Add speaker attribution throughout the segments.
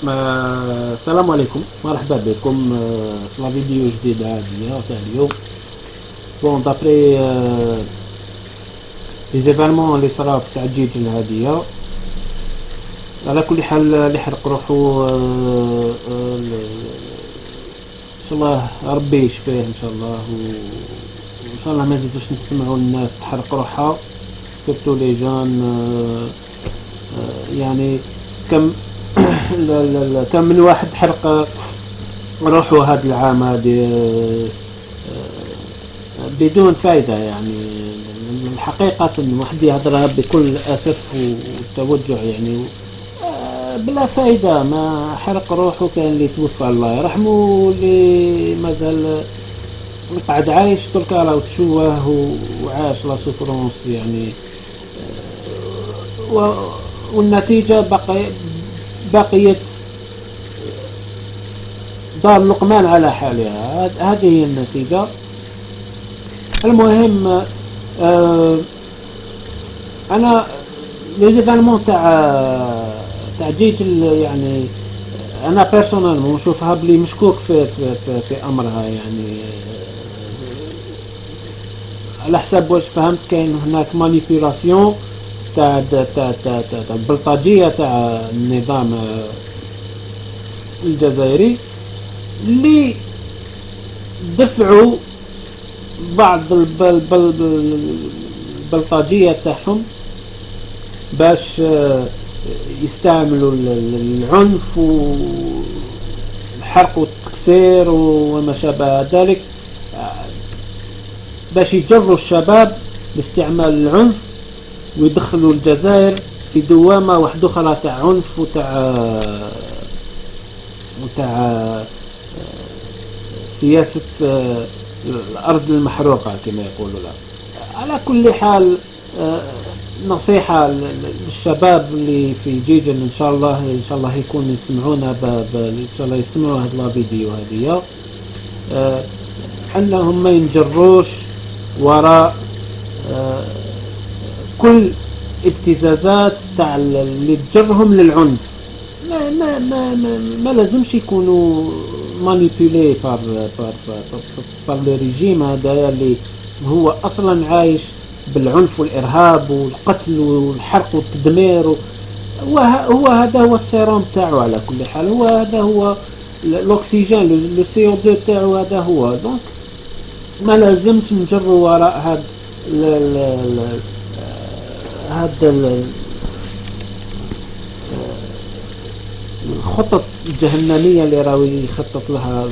Speaker 1: السلام عليكم، مرحبا بكم في لا فيديو جديدة هادية تاع اليوم. بون دابري لي زيفالمون اللي صراو في تاع الجيجل هادية، على كل حال اللي يحرق روحو ان شاء الله ربي يشفيه ان شاء الله، وان شاء الله ما نزيدوش نسمعوا الناس تحرق روحها سيرتو لي جون. يعني كم كم من واحد حرق روحه هذا العام هذه بدون فايدة. يعني الحقيقة ان واحد يهضرها بكل اسف والتوجع، يعني بلا فايدة. ما حرق روحه، كان اللي توفى الله يرحمه، اللي مازال قاعد عايش تلقى راه تشوه وعاش لا سوفرونس يعني. والنتيجة بقيت دار لقمان على حالها. هذه هي النتيجة. المهم انا لي زيفالمون تاع جيجل، يعني انا بيرسونال نشوفها بلي مشكوك في امرها. يعني على حسب واش فهمت كاين هناك مانيبيولاسيون تاع البلطاجية تاع النظام الجزائري، اللي دفعوا بعض البلطاجية تاعهم باش يستعملوا العنف والحرق والتكسير وما شابه ذلك، باش يجروا الشباب باستعمال العنف ويدخلوا الجزائر في دوامة واحدة أخرى تاع عنف وتاع سياسة الأرض المحروقة كما يقولوا لها. على كل حال نصيحة للشباب اللي في جيجل، إن شاء الله يكون يسمعونا إن شاء الله يسمعوا هذا الفيديو هذه، أنهم ما ينجروش وراء كل ابتزازات تاع اللي تجرهم للعنف. ما لازمش يكونوا مانيبيولي بار لو ريجيم هذا اللي هو اصلا عايش بالعنف والارهاب والقتل والحرق والتدمير. هو هذا هو السيروم تاعو. على كل حال هذا هو الاكسجين، لو سي او 2 تاعو هذا هو. دونك ما لازمش نجروا وراء هذا الخطط الجهنمية اللي راوي يخطط لها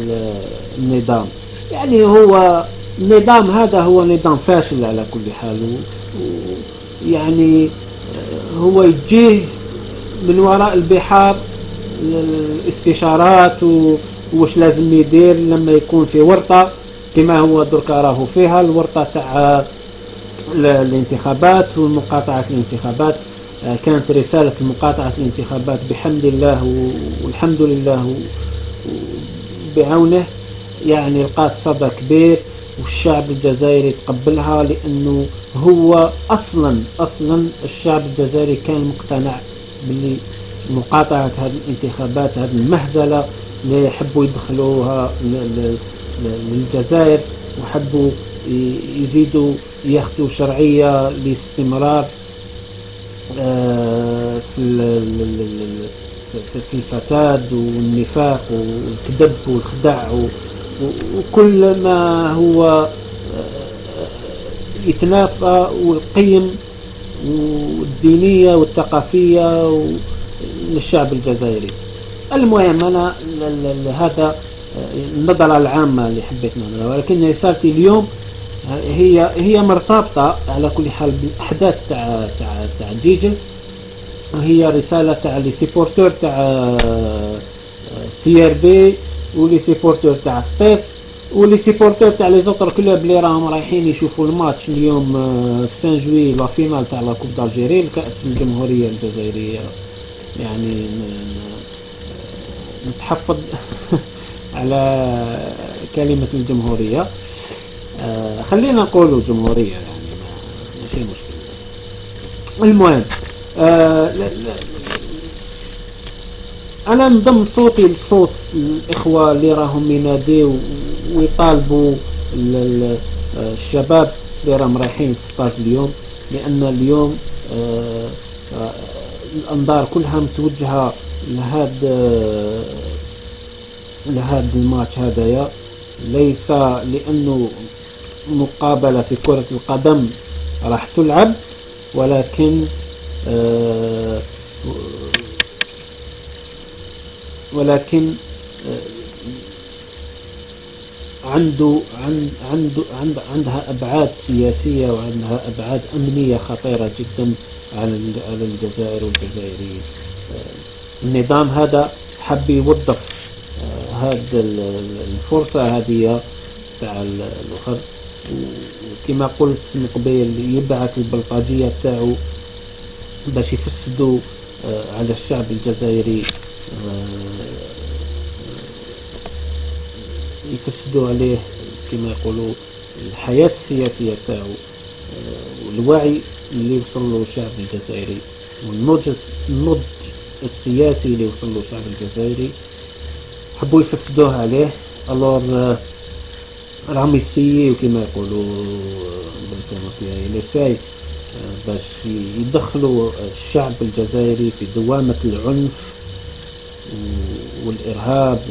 Speaker 1: النظام. يعني هو النظام هذا هو نظام فاشل على كل حال. يعني هو يجيه من وراء البحار الاستشارات وش لازم يدير لما يكون في ورطة كما هو دركا راهو فيها الورطة تاع الانتخابات والمقاطعة الانتخابات. كانت رسالة مقاطعة الانتخابات بحمد الله والحمد لله بعونه، يعني لقات صدى كبير والشعب الجزائري تقبلها، لأنه هو أصلا الشعب الجزائري كان مقتنع باللي مقاطعة هذه الانتخابات، هذه المهزلة اللي يحبوا يدخلوها للجزائر وحبوا يزيدوا ياخذوا شرعية لاستمرار في الفساد والنفاق والكذب والخداع وكل ما هو يتنافى والقيم والدينية والثقافية للشعب الجزائري. المهم أنا هذا النظرة العامة اللي حبيت نقولها، ولكن رسالتي اليوم هي مرتبطة على كل حال بالأحداث تاع جيجل. هي رسالة تاع لي سيبورتور تاع سي ار بي ولي سيبورتور تاع ستيف ولي سيبورتور تاع لي زوتر كلوب اللي راهم رايحين يشوفوا الماتش اليوم في سان جوي، لا فينال تاع لا كوب دالجيري الكأس الجمهورية الجزائرية. يعني نتحفظ على كلمة الجمهورية، خلينا نقولوا جمهورية، يعني ماشي مشكلة. المهم أنا نضم صوتي لصوت الإخوة اللي راهم يناديو ويطالبوا الشباب اللي راهم رايحين للسطاج اليوم، لأن اليوم الأنظار كلها متوجهة لهذا الماتش هذايا، ليس لأنه مقابلة في كرة القدم راح تلعب، ولكن عندها أبعاد سياسية وعندها أبعاد أمنية خطيرة جدا على الجزائر والجزائريين. النظام هذا حب يوظف هذه الفرصة هذه تاع الأخر، كما قلت من قبيل يبعث البلطجية تاعو باش يفسدوا على الشعب الجزائري، يفسدوا عليه كما يقولوا الحياة السياسية تاعو، والوعي اللي وصل له الشعب الجزائري، والنضج السياسي اللي وصل له الشعب الجزائري، حبوا يفسدوه عليه. الور راهم يسيو كما يقولوا بالفرنسية يساي باش يدخلوا الشعب الجزائري في دوامة العنف والإرهاب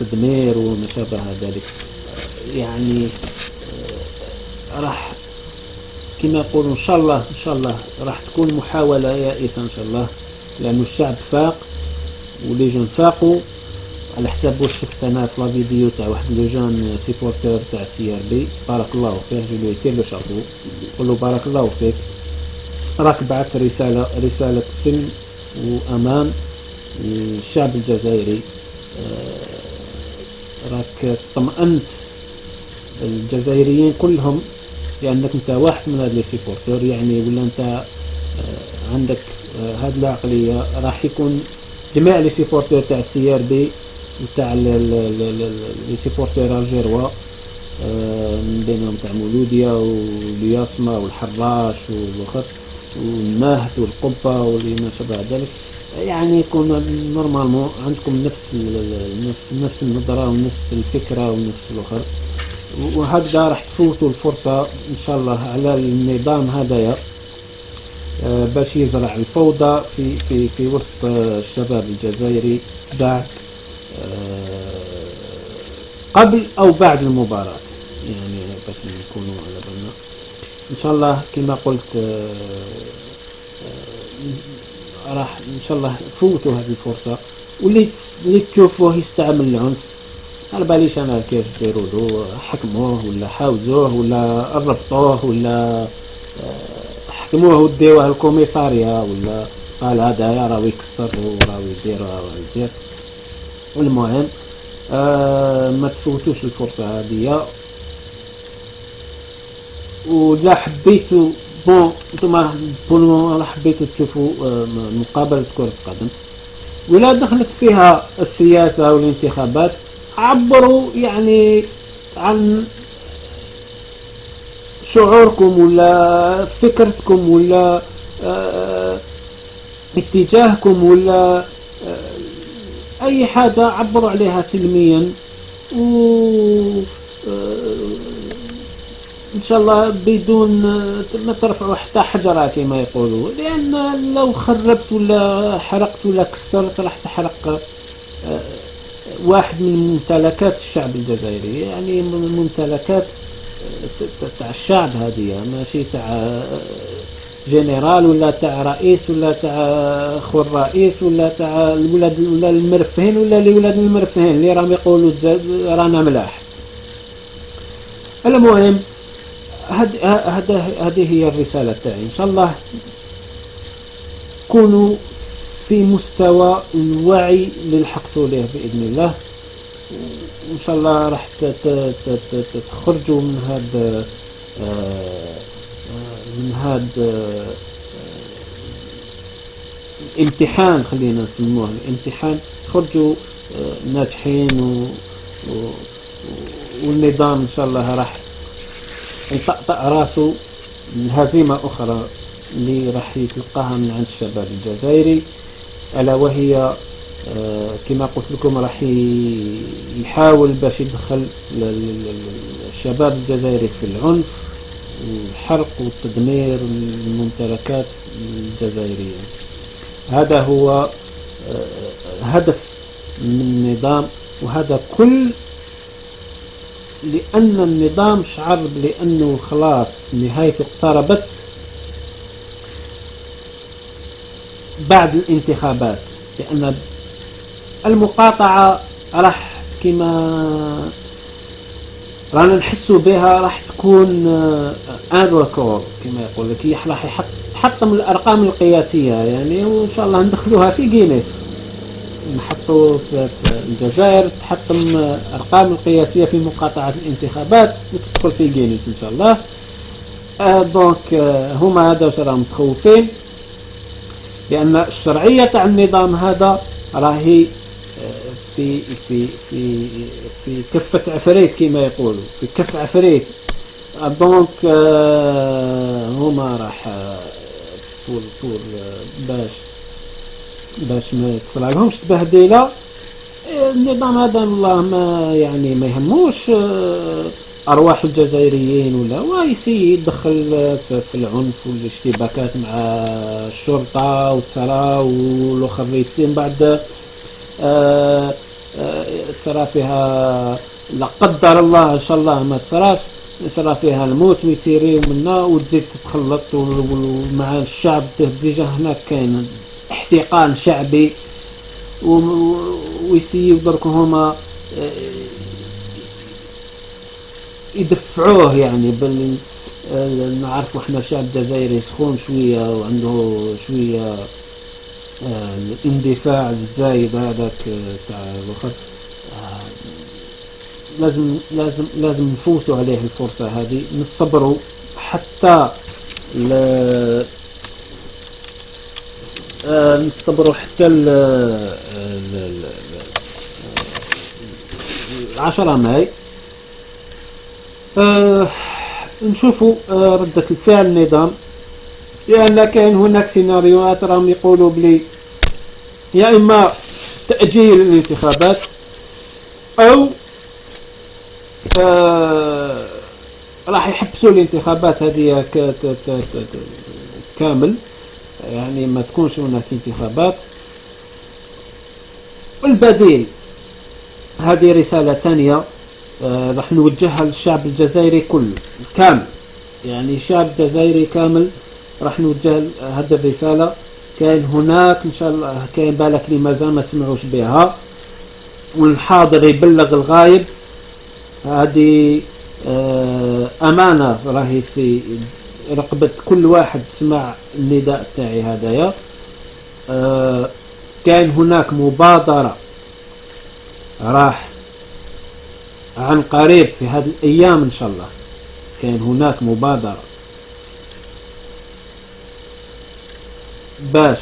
Speaker 1: والتدمير وما شابه ذلك. يعني راح كما يقولوا إن شاء الله راح تكون محاولة يائسة إن شاء الله، لأنه الشعب فاق ولي جون فاقوا على حساب واش شفت انا في لا فيديو تاع واحد لو جون سيبورتور تاع سي ار بي، بارك الله فيه، جو لو يتير لو شابو قول له بارك الله فيك، راك بعثت رسالة سلم وأمان للشعب الجزائري، راك طمأنت الجزائريين كلهم، لأنك انت واحد من هاد لي سيبورتور، يعني ولا انت عندك هاد العقلية، راح يكون جميع لي سيبورتور تاع السي ار بي وتاع لي سيبورتور الجيروا من بينهم تاع مولوديا والياسما والحراش والوخر والنهد والقبة واللي ما شابه ذلك، يعني يكون نورمالمون عندكم نفس النظرة ونفس الفكرة ونفس الوخر، وهكذا راح تفوتوا الفرصة إن شاء الله على النظام هذايا باش يزرع الفوضى في وسط الشباب الجزائري بعد قبل أو بعد المباراة، يعني باش نكونوا على بالنا إن شاء الله. كما قلت راح إن شاء الله فوتوا هذه الفرصة، واللي تشوفوه يستعمل العنف على باليش أنا كيف ديروا له، حكموه ولا حاوزوه ولا ربطوه ولا حكموه وديوه الكوميساريا ولا قال هذا يا راوي يكسر وراوي يدير. المهم ما تفوتوش الفرصة هذه، ولا حبيتوا انتم بون حبيتوا تشوفوا مقابلة كرة قدم ولا دخلت فيها السياسة والانتخابات، عبروا يعني عن شعوركم ولا فكرتكم ولا اتجاهكم ولا اي حاجة، عبروا عليها سلميا، و ان شاء الله بدون ما ترفعوا حتى حجرة كما يقولوا، لان لو خربت ولا حرقت ولا كسرت راح تحرق واحد من ممتلكات الشعب الجزائري، يعني من الممتلكات تاع الشعب هذه، ماشي تاع جنرال ولا تاع رئيس ولا تاع خو الرئيس ولا تاع الولاد ولا المرفهين ولا الولاد المرفهين اللي راهم يقولوا رانا ملاح. المهم هذه هي الرسالة تاعي، ان شاء الله كونوا في مستوى الوعي اللي لحقتوا له بإذن الله، وإن شاء الله راح تخرجوا من هذا الامتحان، خلينا نسموه الامتحان، تخرجوا ناجحين، والنظام إن شاء الله راح يطأطأ راسه من هزيمة أخرى اللي راح يتلقاها من عند الشباب الجزائري، ألا وهي كما قلت لكم راح يحاول باش يدخل الشباب الجزائري في العنف والحرق والتدمير الممتلكات الجزائرية. هذا هو هدف من النظام، وهذا كل لأن النظام شعر بأنه خلاص نهايته اقتربت بعد الانتخابات، لأن المقاطعة راح كما رانا نحسوا بها راح تكون ان ريكورد كما يقول لك، راح تحطم الارقام القياسيه يعني، وان شاء الله ندخلوها في جينيس، نحطوا في الجزائر تحطم ارقام القياسيه في مقاطعه الانتخابات وتدخل في جينيس ان شاء الله. دونك هما هذا راهم متخوفين، لان الشرعيه تاع النظام هذا راهي في في في في كفة عفريت كما يقولوا، في كف عفريت. دونك هما راح طول باش ما تصلالهمش تبهديله. النظام هذا والله ما يعني ما يهموش ارواح الجزائريين ولا، ويسي يدخل في العنف والاشتباكات مع الشرطه والتصرا والاخرين بعد تصرى فيها لا قدر الله ان شاء الله ما تصراش، يصرى فيها الموت ويتيريو منا وتزيد تتخلط مع الشعب. ديجا هناك كاين احتقان شعبي ويسيو درك هما يدفعوه يعني نعرفوا احنا شعب جزائري سخون شويه وعنده شويه الاندفاع الزايد هذاك تاع الوقت. لازم نفوتوا عليه الفرصة هذه، نصبروا حتى نصبروا حتى 10 ماي نشوفوا ردة الفعل النظام، لأن كاين هناك سيناريوهات راهم يقولوا بلي يا إما تأجيل الانتخابات أو راح يحبسوا الانتخابات هذه كامل، يعني ما تكونش هناك انتخابات. والبديل هذه رسالة ثانية راح نوجهها للشعب الجزائري كامل، يعني الشعب الجزائري كامل راح نوجه هذه الرسالة. كاين هناك ان شاء الله كاين بالك لي مازال ما سمعوش بها، والحاضر يبلغ الغايب. هذه امانه راهي في رقبه كل واحد سمع النداء تاعي هذايا. كاين هناك مبادره راح عن قريب في هذه الايام ان شاء الله، كاين هناك مبادره باش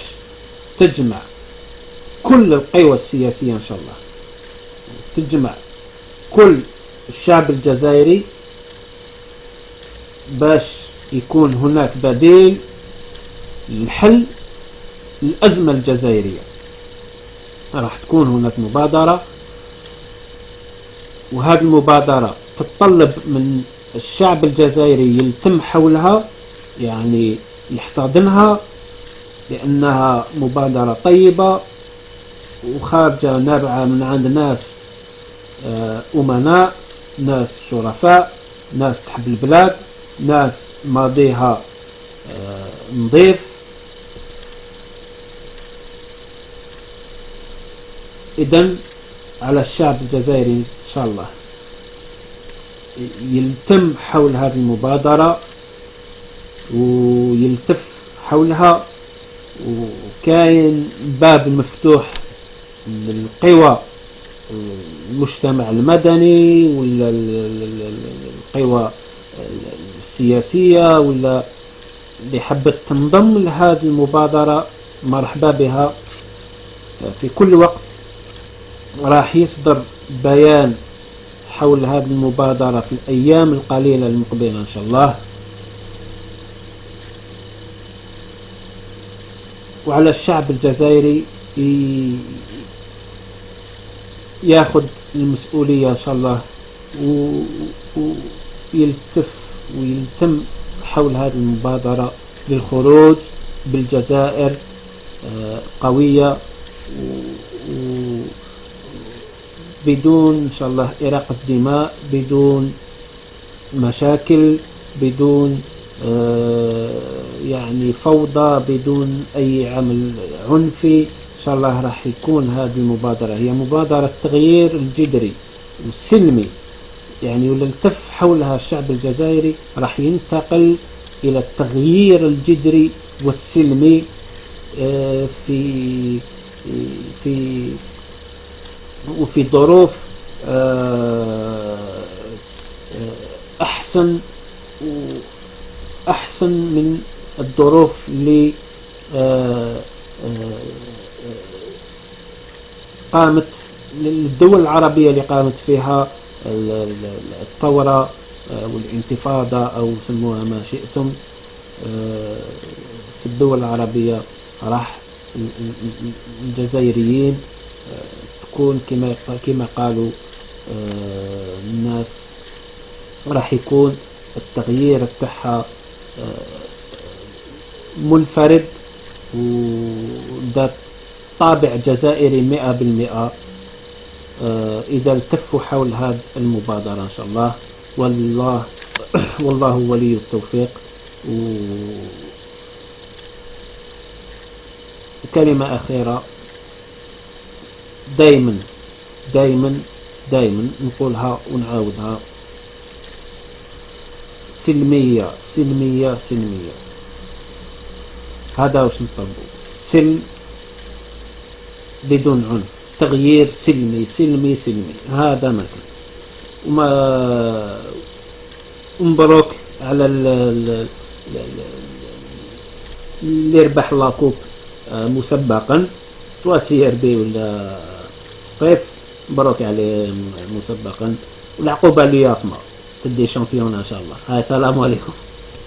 Speaker 1: تجمع كل القوى السياسية إن شاء الله، تجمع كل الشعب الجزائري باش يكون هناك بديل للحل الأزمة الجزائرية. راح تكون هناك مبادرة، وهذه المبادرة تتطلب من الشعب الجزائري يلتم حولها، يعني يحتضنها، لأنها مبادرة طيبة وخارجة نابعة من عند ناس أمناء، ناس شرفاء، ناس تحب البلاد، ناس ماضيها نظيف. إذن على الشعب الجزائري إن شاء الله يلتم حول هذه المبادرة ويلتف حولها، وكاين باب مفتوح للقوى المجتمع المدني ولا القوى السياسية ولا اللي حبت تنضم لهذه المبادرة مرحبا بها. في كل وقت راح يصدر بيان حول هذه المبادرة في الأيام القليلة المقبلة إن شاء الله. وعلى الشعب الجزائري ياخد المسؤولية إن شاء الله ويلتف ويلتم حول هذه المبادرة للخروج بالجزائر قوية بدون إن شاء الله إراقة دماء، بدون مشاكل، بدون يعني فوضى، بدون أي عمل عنفي. إن شاء الله راح يكون هذه المبادرة هي مبادرة تغيير الجذري والسلمي، يعني وللتف حولها الشعب الجزائري راح ينتقل إلى التغيير الجذري والسلمي في في وفي ظروف أحسن من الظروف اللي قامت للدول العربية اللي قامت فيها الثورة والانتفاضة أو سموها ما شئتم. في الدول العربية راح الجزائريين تكون كما قالوا الناس راح يكون التغيير بتاعها منفرد وذات طابع جزائري 100%. إذا التفوا حول هذه المبادرة إن شاء الله. والله ولي التوفيق. كلمة أخيرة، دايما دايما دايما نقولها ونعاودها: سلمية سلمية سلمية. هذا واش نطلبوا، سلم بدون عنف، تغيير سلمي سلمي سلمي. هذا ما كان. وما مبروك على اللي ربح لاكوب مسبقا، سواء سي ار بي ولا سطيف. مبروك عليه مسبقا، والعقوبة اللي يصمى تدي شامبيون ان شاء الله. السلام عليكم.